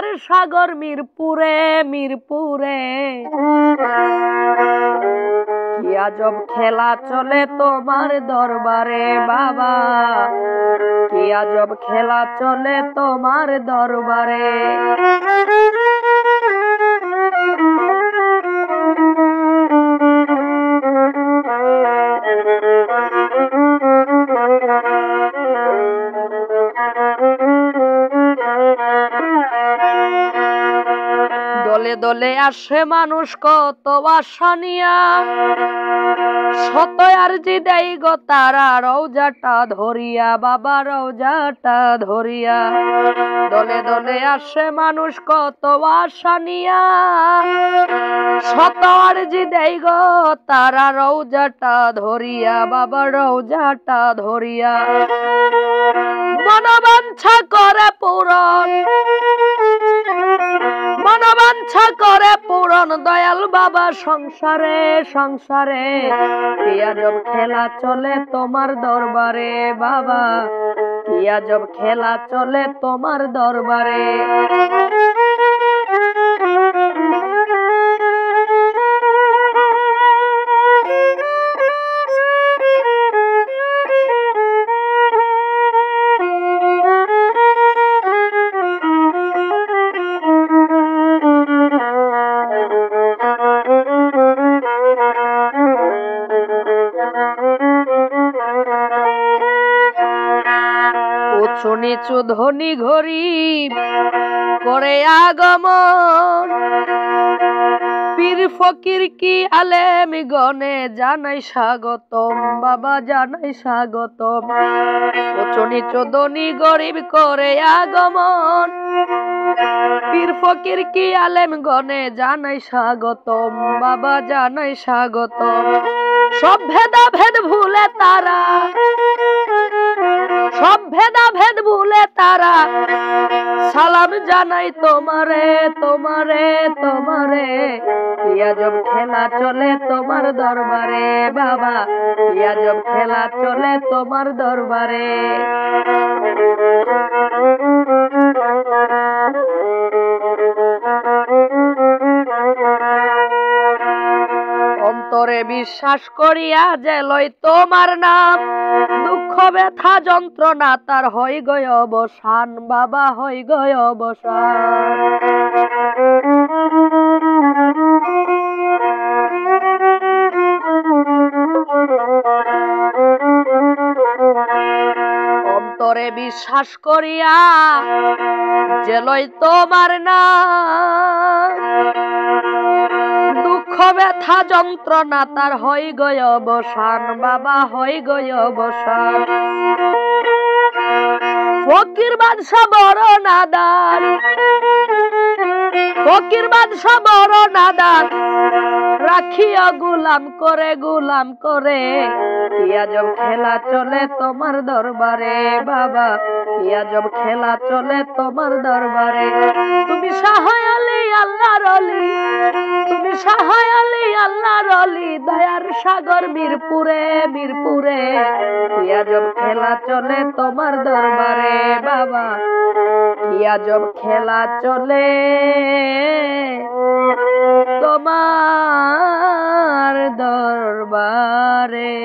দয়ার সাগর মিরপুরে মিরপুরে কি আজব খেলা চলে তোমার দরবারে বাবা, কি আজব খেলা চলে তোমার দরবারে। দলে দলে আসে মানুষ কত আশা নিয়া, শত আরজি দেই গো তারা রওজাটা ধরিয়া বাবা রওজাটা ধরিয়া। দলে দলে আসে মানুষ কত আশা নিয়া, শত আরজি দেই গো তারা রওজাটা ধরিয়া বাবা রওজাটা ধরিয়া। মনোবাঞ্ছা করে পূরণ, মনোবাঞ্ছা করে পূরণ দয়াল বাবা সংসারে সংসারে। কি আজব খেলা চলে তোমার দরবারে বাবা, কি আজব খেলা চলে তোমার দরবারে। উঁচু নিচু ধনী গরিব করে আগমন, পীর ফকির কি আলেম গণে জানাই স্বাগতম বাবা জানাই স্বাগতম। উঁচু নিচু ধনী গরিব করে আগমন, পীর ফকির কি আলেম গণে জানাই স্বাগতম বাবা জানাই স্বাগতম। সব ভেদা ভেদ ভুলে তারা, সব ভেদা ভেদ ভুলে তারা সালাম জানাই তোমারে তোমারে তোমারে। কি আজব খেলা চলে তোমার দরবারে বাবা, কি আজব খেলা চলে তোমার দরবারে। অন্তরে বিশ্বাস করিয়া যে লই তোমার নাম, দুঃখ ব্যথা যন্ত্রণা তার হই গয় অবসান বাবা হই গয় অবসান। অন্তরে বিশ্বাস করিয়া যে লই তোমার নাম, দুঃখ ব্যথা যন্ত্রণা তার হই গয় অবসান বাবা হই গয় অবসান। ফকির বাদশা বড় নাদান, ফকির বাদশা বড় নাদান রাখিয়া গুলাম করে গুলাম করে। কি আজব খেলা চলে তোমার দরবারে বাবা, কি আজব খেলা চলে তোমার দরবারে। তুমি সহায় আলী আল্লাহর অলি, তুমি সহায় আলী আল্লাহর অলি দয়ার সাগর মিরপুরে মিরপুরে। কি আজব খেলা চলে তোমার দরবারে বাবা, কি আজব খেলা চলে তোমার দরবারে।